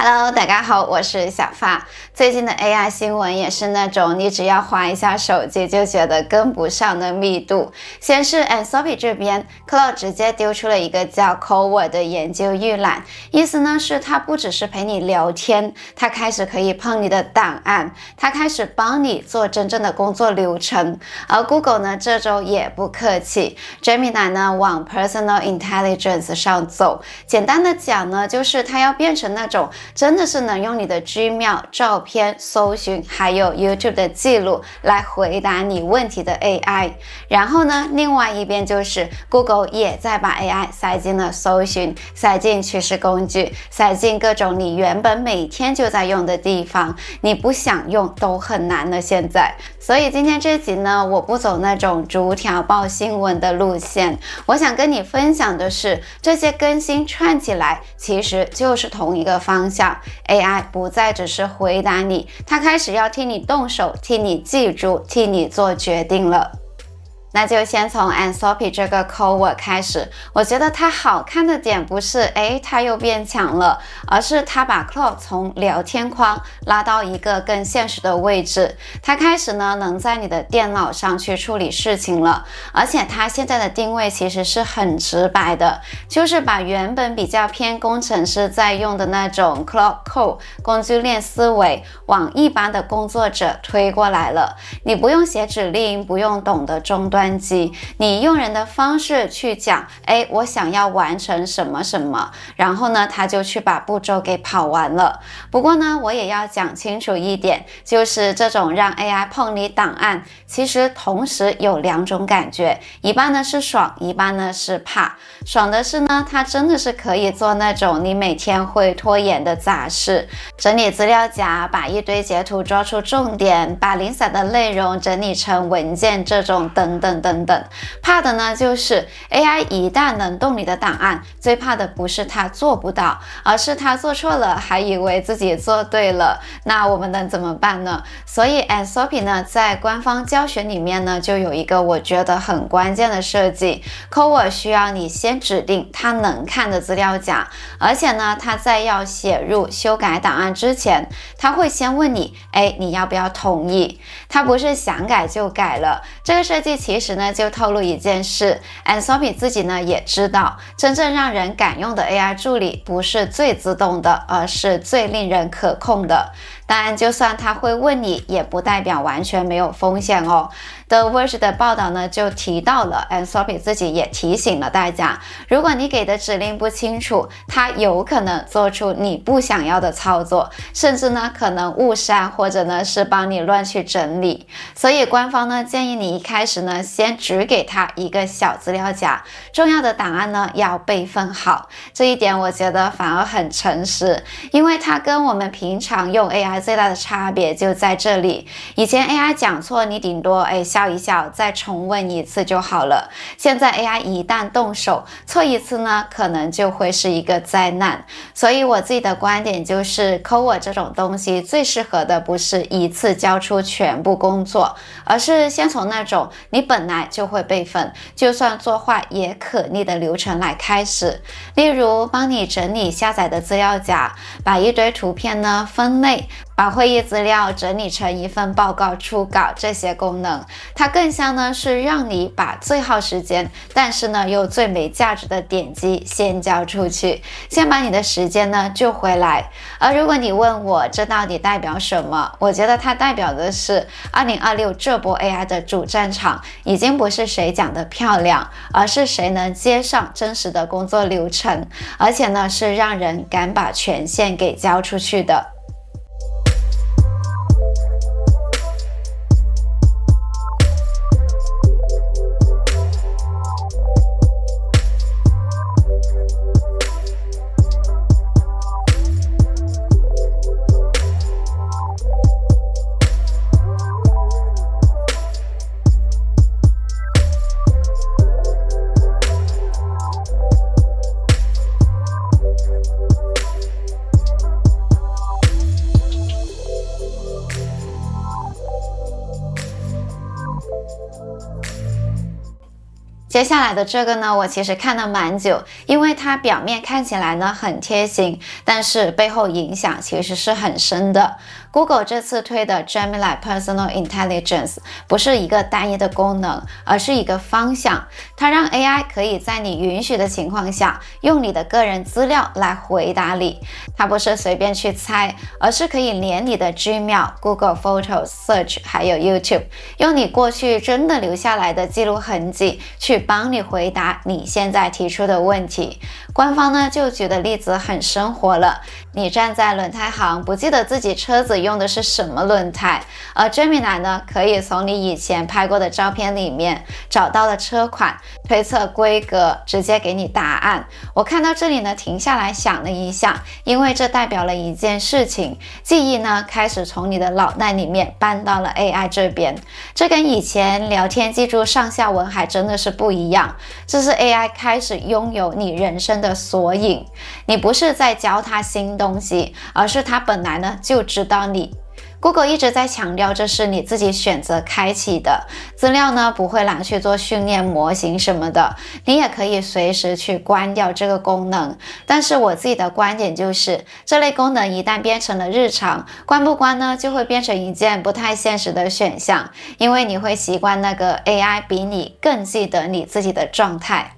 Hello， 大家好，我是小发。最近的 AI 新闻也是那种你只要滑一下手机就觉得跟不上的密度。先是 Anthropic 这边 Claude 直接丢出了一个叫 Coward 的研究预览，意思呢是它不只是陪你聊天，它开始可以碰你的档案，它开始帮你做真正的工作流程。而 Google 呢这周也不客气 ，Gemini 呢往 Personal Intelligence 上走。简单的讲呢，就是它要变成那种真的是能用你的 Gmail、照片、搜寻，还有 YouTube 的记录来回答你问题的 AI。然后呢，另外一边就是 Google 也在把 AI 塞进了搜寻，塞进趋势工具，塞进各种你原本每天就在用的地方，你不想用都很难了现在。所以今天这集呢，我不走那种逐条报新闻的路线，我想跟你分享的是，这些更新串起来其实就是同一个方向。AI 不再只是回答你，它开始要替你动手，替你记住，替你做决定了。那就先从 Anthropic 这个 Coward 开始，我觉得它好看的点不是它又变强了，而是它把 Claude 从聊天框拉到一个更现实的位置，它开始呢能在你的电脑上去处理事情了，而且它现在的定位其实是很直白的，就是把原本比较偏工程师在用的那种 Claude Code 工具链思维往一般的工作者推过来了，你不用写指令，不用懂得终端机，你用人的方式去讲，我想要完成什么什么，然后呢，他就去把步骤给跑完了。不过呢，我也要讲清楚一点，就是这种让 AI 碰你档案，其实同时有两种感觉，一半呢是爽，一半呢是怕。爽的是呢，它真的是可以做那种你每天会拖延的杂事，整理资料夹，把一堆截图抓出重点，把零散的内容整理成文件，这种等等。怕的呢就是 AI 一旦能动你的档案，最怕的不是它做不到，而是它做错了还以为自己做对了，那我们能怎么办呢？所以 Anthropic 呢在官方教学里面呢就有一个我觉得很关键的设计， Coward 需要你先指定它能看的资料夹，而且呢它在要写入修改档案之前，它会先问你你要不要同意，它不是想改就改了。这个设计其实呢就透露一件事， Anthropic 自己呢也知道，真正让人敢用的 AI 助理不是最自动的，而是最令人可控的。当然就算他会问你，也不代表完全没有风险哦。The Verge 的报道呢就提到了 Anthropic 自己也提醒了大家，如果你给的指令不清楚，它有可能做出你不想要的操作，甚至呢可能误删，或者呢是帮你乱去整理。所以官方呢建议你一开始呢先只给他一个小资料夹，重要的档案呢要备份好。这一点我觉得反而很诚实，因为它跟我们平常用 AI 最大的差别就在这里。以前 AI 讲错，你顶多笑一笑，再重问一次就好了。现在 AI 一旦动手，错一次呢，可能就会是一个灾难。所以我自己的观点就是 Coward 这种东西最适合的不是一次交出全部工作，而是先从那种你本来就会备份，就算做坏也可逆的流程来开始。例如帮你整理下载的资料夹，把一堆图片呢分类，把会议资料整理成一份报告初稿，这些功能它更像呢是让你把最耗时间但是呢又最没价值的点击先交出去，先把你的时间呢救回来。而如果你问我这到底代表什么，我觉得它代表的是2026这波 AI 的主战场已经不是谁讲的漂亮，而是谁能接上真实的工作流程，而且呢是让人敢把权限给交出去的。接下来的这个呢，我其实看了蛮久，因为它表面看起来呢很贴心，但是背后影响其实是很深的。Google 这次推的 Gemini Personal Intelligence 不是一个单一的功能，而是一个方向。它让 AI 可以在你允许的情况下，用你的个人资料来回答你。它不是随便去猜，而是可以连你的 Gmail、Google Photos、Search 还有 YouTube， 用你过去真的留下来的记录痕迹去帮你回答你现在提出的问题。官方呢就举的例子很生活了，你站在轮胎行，不记得自己车子用的是什么轮胎，而 Gemini 呢可以从你以前拍过的照片里面找到了车款，推测规格，直接给你答案。我看到这里呢停下来想了一下，因为这代表了一件事情，记忆呢开始从你的脑袋里面搬到了 AI 这边。这跟以前聊天记住上下文还真的是不一样，这是 AI 开始拥有你人生的索引。你不是在教它新东西，而是它本来呢就知道你。Google 一直在强调这是你自己选择开启的，资料呢不会拿去做训练模型什么的，你也可以随时去关掉这个功能。但是我自己的观点就是，这类功能一旦变成了日常，关不关呢就会变成一件不太现实的选项，因为你会习惯那个 AI 比你更记得你自己的状态。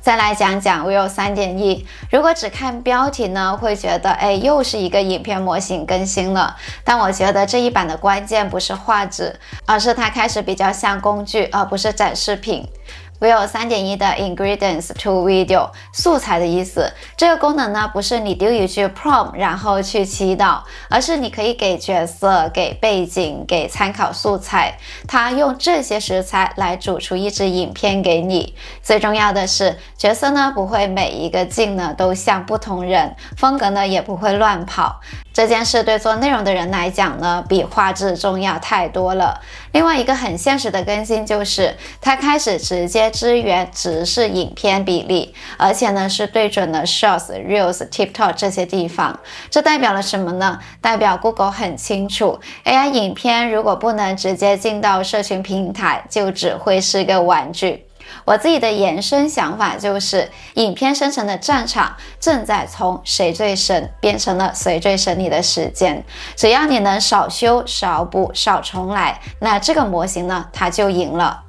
再来讲讲 Veo 3.1， 如果只看标题呢，会觉得又是一个影片模型更新了。但我觉得这一版的关键不是画质，而是它开始比较像工具，而不是展示品。Veo 3.1 的 Ingredients to Video 素材的意思，这个功能呢不是你丢一句 prompt 然后去祈祷，而是你可以给角色、给背景、给参考素材，它用这些食材来煮出一支影片给你。最重要的是，角色呢不会每一个镜呢都像不同人，风格呢也不会乱跑。这件事对做内容的人来讲呢，比画质重要太多了。另外一个很现实的更新就是，它开始直接支援直视影片比例，而且呢是对准了 Shorts、Reels、TikTok 这些地方。这代表了什么呢？代表 Google 很清楚 ，AI 影片如果不能直接进到社群平台，就只会是个玩具。我自己的延伸想法就是，影片生成的战场正在从谁最神变成了谁最神你的时间。只要你能少修、少补、少重来，那这个模型呢，它就赢了。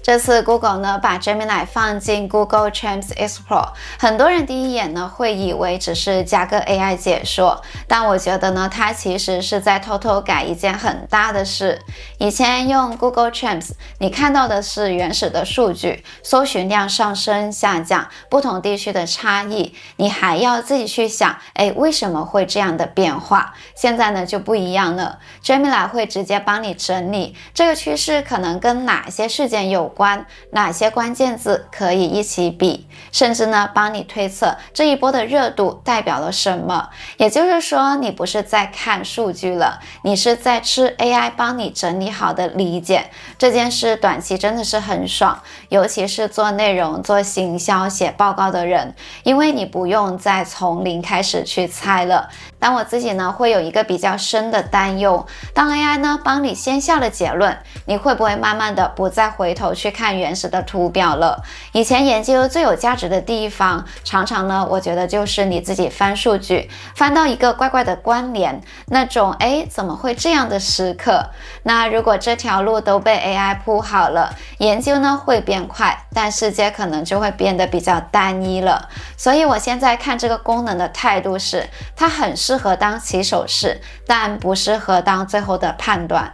这次 Google 呢把 Gemini 放进 Google Trends Explorer， 很多人第一眼呢会以为只是加个 AI 解说，但我觉得呢它其实是在偷偷改一件很大的事。以前用 Google Trends， 你看到的是原始的数据，搜寻量上升下降，不同地区的差异，你还要自己去想，为什么会这样的变化？现在呢就不一样了 ，Gemini 会直接帮你整理这个趋势可能跟哪些事件有关，哪些关键字可以一起比，甚至呢帮你推测这一波的热度代表了什么。也就是说，你不是在看数据了，你是在吃 AI 帮你整理好的理解。这件事短期真的是很爽，尤其是做内容、做行销、写报告的人，因为你不用再从零开始去猜了，但我自己呢会有一个比较深的担忧，当 AI 呢帮你先下了结论，你会不会慢慢的不再回头去看原始的图表了？以前研究最有价值的地方，常常呢我觉得就是你自己翻数据，翻到一个怪怪的关联，那种怎么会这样的时刻。那如果这条路都被 AI 铺好了，研究呢会变快，但世界可能就会变得比较单一了。所以我现在看这个功能的态度是，它很适合当起手式，但不适合当最后的判断。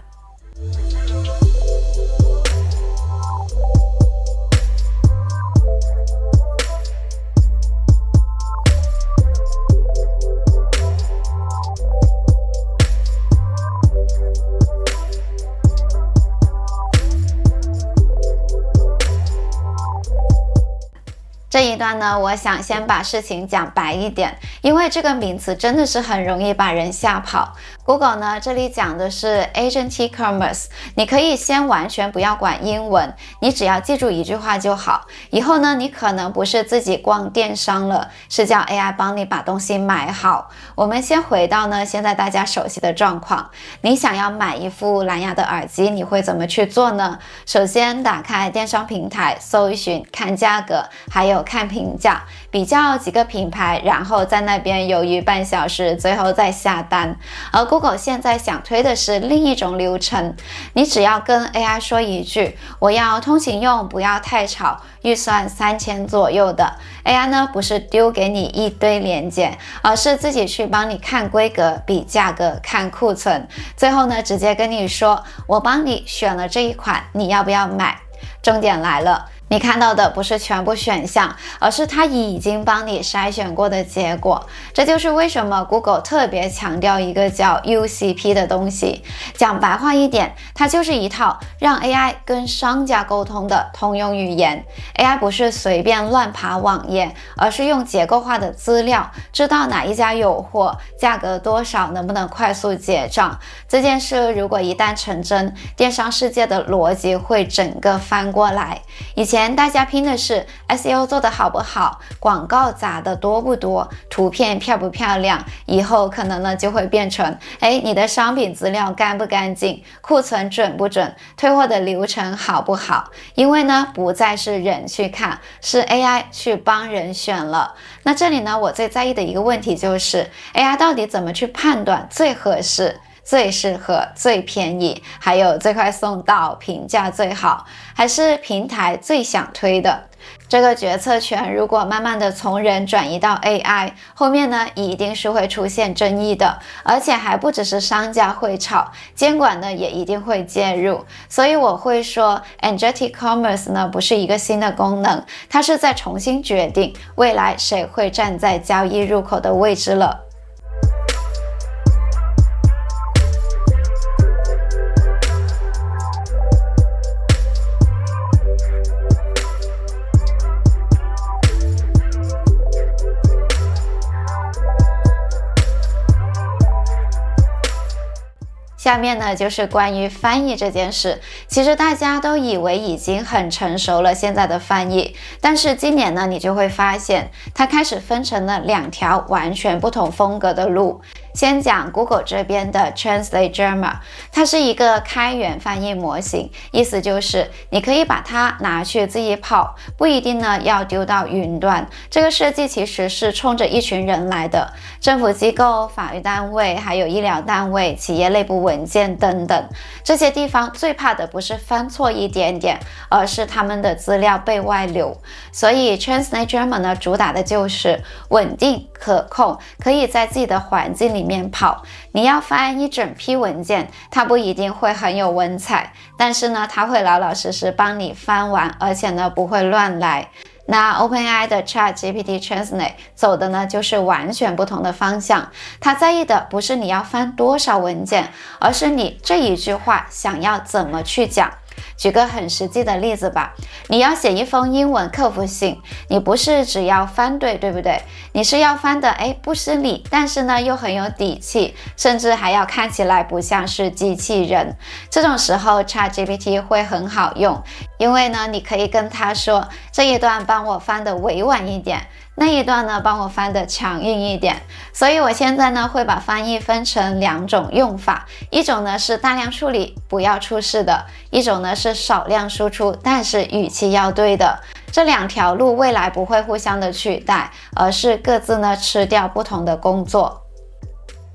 这一段呢，我想先把事情讲白一点，因为这个名词真的是很容易把人吓跑。Google 呢，这里讲的是 Agentic Commerce， 你可以先完全不要管英文，你只要记住一句话就好。以后呢，你可能不是自己逛电商了，是叫 AI 帮你把东西买好。我们先回到呢，现在大家熟悉的状况，你想要买一副蓝牙的耳机，你会怎么去做呢？首先打开电商平台，搜寻，看价格，还有看评价，比较几个品牌，然后在那边犹豫半小时，最后再下单。而 Google 现在想推的是另一种流程，你只要跟 AI 说一句，我要通勤用，不要太吵，预算3000左右的。AI 呢不是丢给你一堆链接，而是自己去帮你看规格、比价格、看库存，最后呢直接跟你说，我帮你选了这一款，你要不要买？重点来了，你看到的不是全部选项，而是它已经帮你筛选过的结果。这就是为什么 Google 特别强调一个叫 UCP 的东西。讲白话一点，它就是一套让 AI 跟商家沟通的通用语言。AI 不是随便乱爬网页，而是用结构化的资料，知道哪一家有货，价格多少，能不能快速结账。这件事如果一旦成真，电商世界的逻辑会整个翻过来。以前大家拼的是 SEO 做得好不好，广告砸的多不多，图片漂不漂亮，以后可能呢就会变成你的商品资料干不干净，库存准不准，退货的流程好不好。因为呢不再是人去看，是 AI 去帮人选了。那这里呢我最在意的一个问题就是 AI 到底怎么去判断最合适、最适合、最便宜，还有最快送到，评价最好，还是平台最想推的？这个决策权如果慢慢的从人转移到 AI， 后面呢一定是会出现争议的，而且还不只是商家会吵，监管呢也一定会介入。所以我会说 Agentic Commerce 呢不是一个新的功能，它是在重新决定未来谁会站在交易入口的位置了。下面呢就是关于翻译这件事，其实大家都以为已经很成熟了现在的翻译，但是今年呢你就会发现它开始分成了2条完全不同风格的路。先讲 Google 这边的 Translate German， 它是一个开源翻译模型，意思就是你可以把它拿去自己跑，不一定呢要丢到云端。这个设计其实是冲着一群人来的，政府机构、法律单位，还有医疗单位、企业内部文件等等。这些地方最怕的不是翻错一点点，而是他们的资料被外流。所以 Translate German 呢主打的就是稳定、可控，可以在自己的环境里面跑。你要翻一整批文件，它不一定会很有文采，但是呢它会老老实实帮你翻完，而且呢不会乱来。那 OpenAI 的 ChatGPT Translate 走的呢就是完全不同的方向，它在意的不是你要翻多少文件，而是你这一句话想要怎么去讲。举个很实际的例子吧，你要写一封英文客服信，你不是只要翻对不对？你是要翻的不失礼，但是呢又很有底气，甚至还要看起来不像是机器人。这种时候 ChatGPT 会很好用，因为呢你可以跟他说这一段帮我翻的委婉一点，那一段呢帮我翻得强硬一点，所以我现在呢会把翻译分成2种用法，一种呢是大量处理不要出事的，一种呢是少量输出但是语气要对的。这2条路未来不会互相的取代，而是各自呢吃掉不同的工作。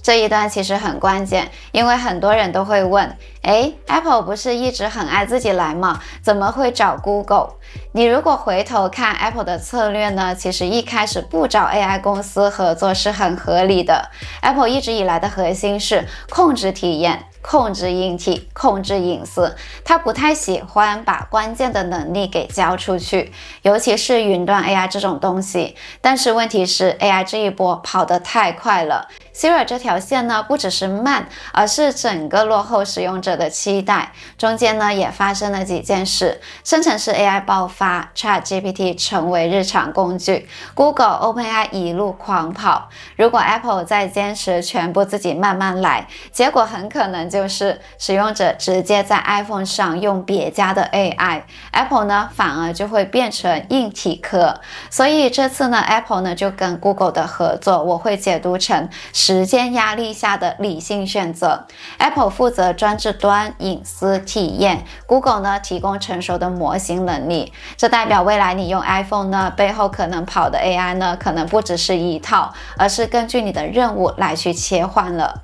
这一段其实很关键，因为很多人都会问，Apple 不是一直很爱自己来吗？怎么会找 Google？ 你如果回头看 Apple 的策略呢，其实一开始不找 AI 公司合作是很合理的。Apple 一直以来的核心是控制体验，控制硬体，控制隐私，他不太喜欢把关键的能力给交出去，尤其是云端 AI 这种东西。但是问题是 AI 这一波跑得太快了， Siri 这条线呢不只是慢，而是整个落后使用者的期待。中间呢也发生了几件事，生成式 AI 爆发， ChatGPT 成为日常工具， Google、OpenAI 一路狂跑。如果 Apple 再坚持全部自己慢慢来，结果很可能就是使用者直接在 iPhone 上用别家的 AI， Apple 呢反而就会变成硬体科。所以这次呢 Apple 呢就跟 Google 的合作，我会解读成时间压力下的理性选择。 Apple 负责专制端、隐私、体验， Google 呢提供成熟的模型能力。这代表未来你用 iPhone 呢，背后可能跑的 AI 呢，可能不只是一套，而是根据你的任务来去切换了。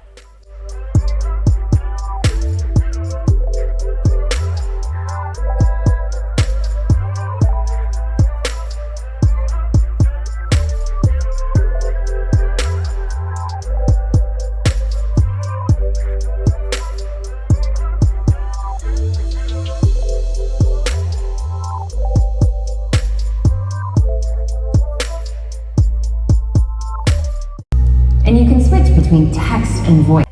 And you can switch between text and voice.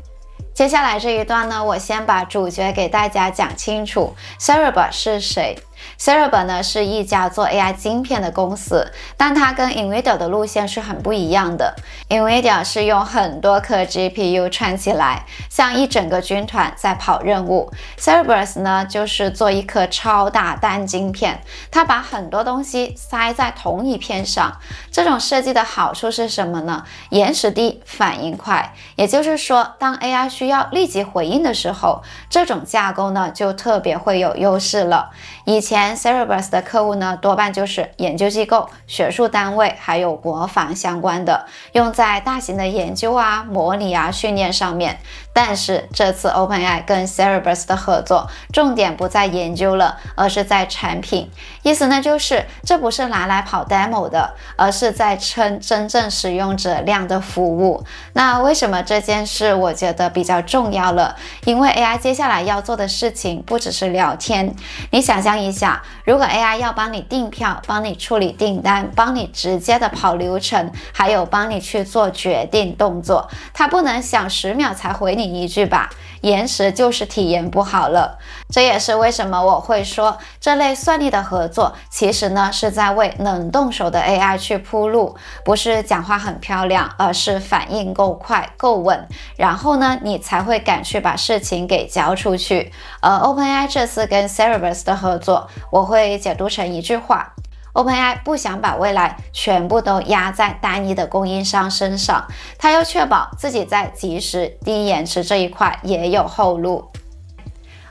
接下来这一段呢，我先把主角给大家讲清楚。Cerebras 是谁？Cerebras 呢是一家做 AI 晶片的公司，但它跟 NVIDIA 的路线是很不一样的。NVIDIA 是用很多颗 GPU 串起来，像一整个军团在跑任务。Cerebras 呢就是做一颗超大单晶片，它把很多东西塞在同一片上。这种设计的好处是什么呢？延时低，反应快。也就是说，当 AI 需要立即回应的时候，这种架构呢就特别会有优势了。以前 Cerebras 的客户呢，多半就是研究机构、学术单位，还有国防相关的，用在大型的研究啊、模拟啊、训练上面。但是这次 OpenAI 跟 Cerebras 的合作，重点不在研究了，而是在产品。意思呢就是这不是拿来跑 demo 的，而是在撑真正使用者量的服务。那为什么这件事我觉得比较重要了？因为 AI 接下来要做的事情不只是聊天。你想象一下，如果 AI 要帮你订票，帮你处理订单，帮你直接的跑流程，还有帮你去做决定动作，它不能想10秒才回你一句吧？延时就是体验不好了。这也是为什么我会说这类算力的合作其实呢是在为能动手的 AI 去铺路，不是讲话很漂亮，而是反应够快够稳，然后呢你才会敢去把事情给交出去。OpenAI 这次跟 Cerebras 的合作，我会解读成一句话：OpenAI 不想把未来全部都压在单一的供应商身上，它要确保自己在即时低延迟这一块也有后路。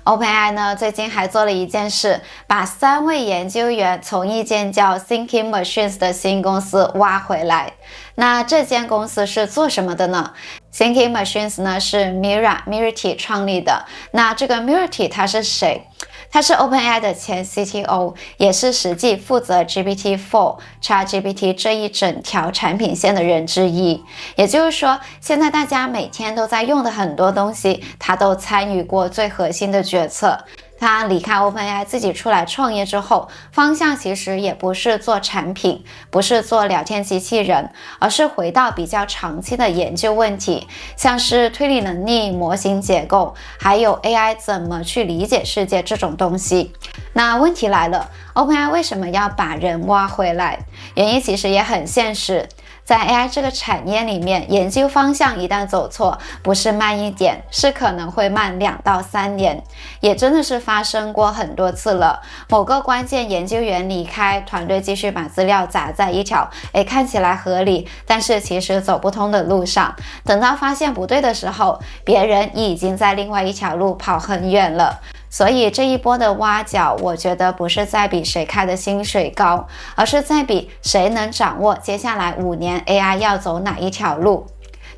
OpenAI 呢最近还做了一件事，把3位研究员从一间叫 Thinking Machines 的新公司挖回来。那这间公司是做什么的呢？ Thinking Machines 呢是 Miraty 创立的。那这个 Miraty 他是谁？他是 OpenAI 的前 CTO， 也是实际负责 GPT-4、ChatGPT 这一整条产品线的人之一。也就是说，现在大家每天都在用的很多东西，他都参与过最核心的决策。他离开 OpenAI 自己出来创业之后，方向其实也不是做产品，不是做聊天机器人，而是回到比较长期的研究问题，像是推理能力、模型结构，还有 AI 怎么去理解世界这种东西。那问题来了， OpenAI 为什么要把人挖回来？原因其实也很现实。在 AI 这个产业里面，研究方向一旦走错，不是慢一点，是可能会慢2到3年，也真的是发生过很多次了。某个关键研究员离开，团队继续把资料砸在一条看起来合理，但是其实走不通的路上，等到发现不对的时候，别人已经在另外一条路跑很远了。所以这一波的挖角，我觉得不是在比谁开的薪水高，而是在比谁能掌握接下来5年 AI 要走哪一条路。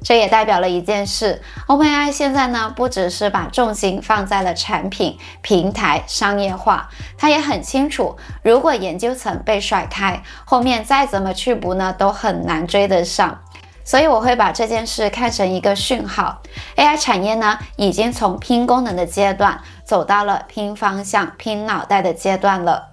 这也代表了一件事， OpenAI 现在呢，不只是把重心放在了产品、平台、商业化，它也很清楚，如果研究层被甩开，后面再怎么去补呢，都很难追得上。所以我会把这件事看成一个讯号， AI 产业呢，已经从拼功能的阶段走到了拼方向、拼脑袋的阶段了。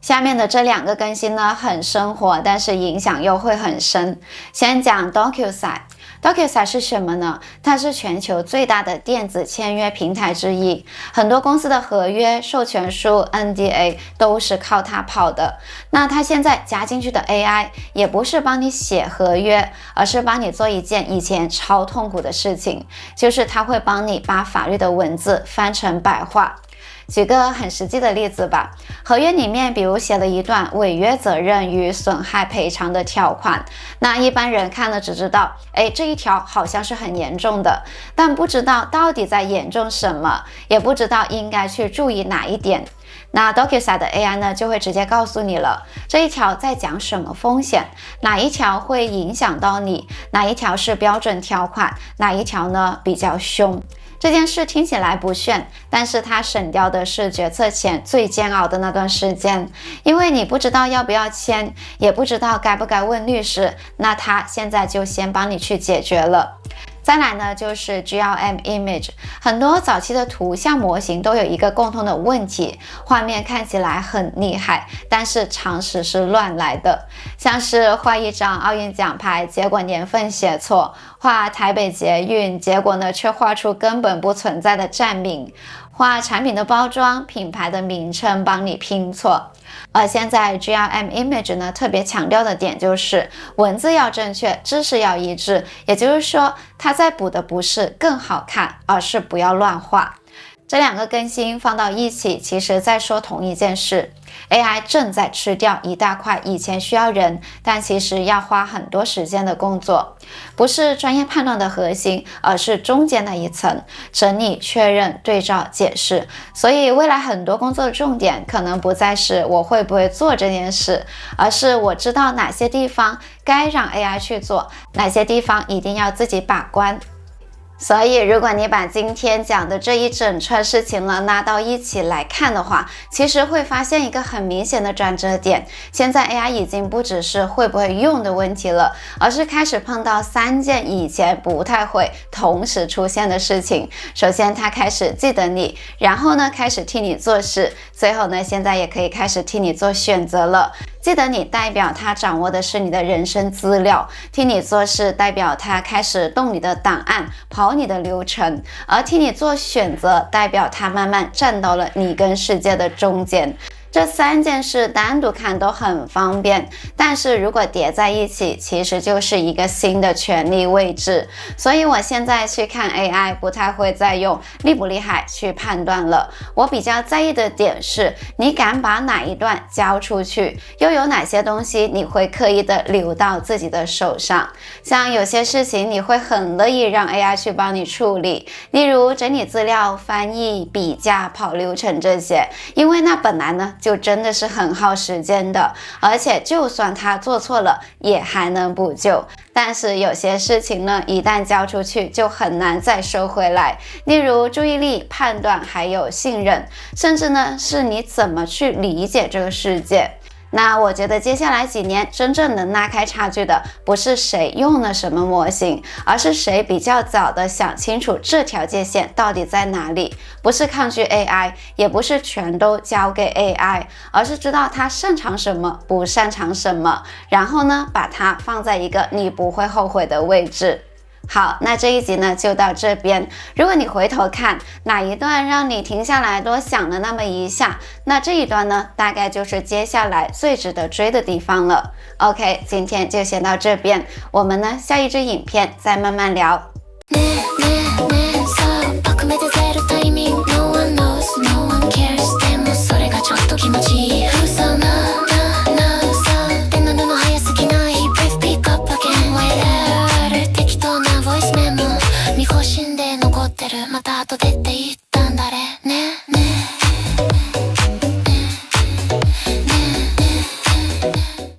下面的这2个更新呢，很生活，但是影响又会很深。先讲 DocuSign。DocuSign 是什么呢？它是全球最大的电子签约平台之一，很多公司的合约、授权书、NDA 都是靠它跑的。那它现在加进去的 AI 也不是帮你写合约，而是帮你做一件以前超痛苦的事情，就是它会帮你把法律的文字翻成白话。举个很实际的例子吧，合约里面比如写了一段违约责任与损害赔偿的条款，那一般人看了只知道，这一条好像是很严重的，但不知道到底在严重什么，也不知道应该去注意哪一点。那 DocuSign 的 AI 呢，就会直接告诉你了，这一条在讲什么风险，哪一条会影响到你，哪一条是标准条款，哪一条呢比较凶。这件事听起来不炫，但是它省掉的是决策前最煎熬的那段时间，因为你不知道要不要签，也不知道该不该问律师，那它现在就先帮你去解决了。再来呢，就是 GLM Image， 很多早期的图像模型都有一个共同的问题，画面看起来很厉害，但是常识是乱来的，像是画一张奥运奖牌，结果年份写错，画台北捷运，结果呢却画出根本不存在的站名，画产品的包装、品牌的名称帮你拼错。而现在 GLM Image 呢，特别强调的点就是文字要正确，知识要一致，也就是说它在补的不是更好看，而是不要乱画。这2个更新放到一起，其实在说同一件事， AI 正在吃掉一大块以前需要人，但其实要花很多时间的工作，不是专业判断的核心，而是中间那一层，整理、确认、对照、解释。所以未来很多工作的重点可能不再是我会不会做这件事，而是我知道哪些地方该让 AI 去做，哪些地方一定要自己把关。所以如果你把今天讲的这一整串事情呢拉到一起来看的话，其实会发现一个很明显的转折点，现在 AI 已经不只是会不会用的问题了，而是开始碰到3件以前不太会同时出现的事情。首先它开始记得你，然后呢开始替你做事，最后呢现在也可以开始替你做选择了。记得你代表它掌握的是你的人生资料，替你做事代表它开始动你的档案，跑你的流程，而替你做选择代表它慢慢站到了你跟世界的中间。这3件事单独看都很方便，但是如果叠在一起，其实就是一个新的权力位置。所以我现在去看 AI 不太会再用厉不厉害去判断了，我比较在意的点是你敢把哪一段交出去，又有哪些东西你会刻意的留到自己的手上。像有些事情你会很乐意让 AI 去帮你处理，例如整理资料、翻译、比价、跑流程这些，因为那本来呢就真的是很耗时间的，而且就算他做错了也还能补救。但是有些事情呢，一旦交出去就很难再收回来，例如注意力、判断还有信任，甚至呢是你怎么去理解这个世界。那我觉得接下来几年真正能拉开差距的，不是谁用了什么模型，而是谁比较早的想清楚这条界限到底在哪里。不是抗拒 AI， 也不是全都交给 AI， 而是知道它擅长什么，不擅长什么，然后呢把它放在一个你不会后悔的位置。好，那这一集呢就到这边。如果你回头看哪一段让你停下来多想了那么一下，那这一段呢大概就是接下来最值得追的地方了。OK， 今天就先到这边，我们呢下一支影片再慢慢聊。気持ちいい嘘な手の布早すぎない Breath pick up again Wait 適当なボイスメモ見越しんで残ってるまた後でって言って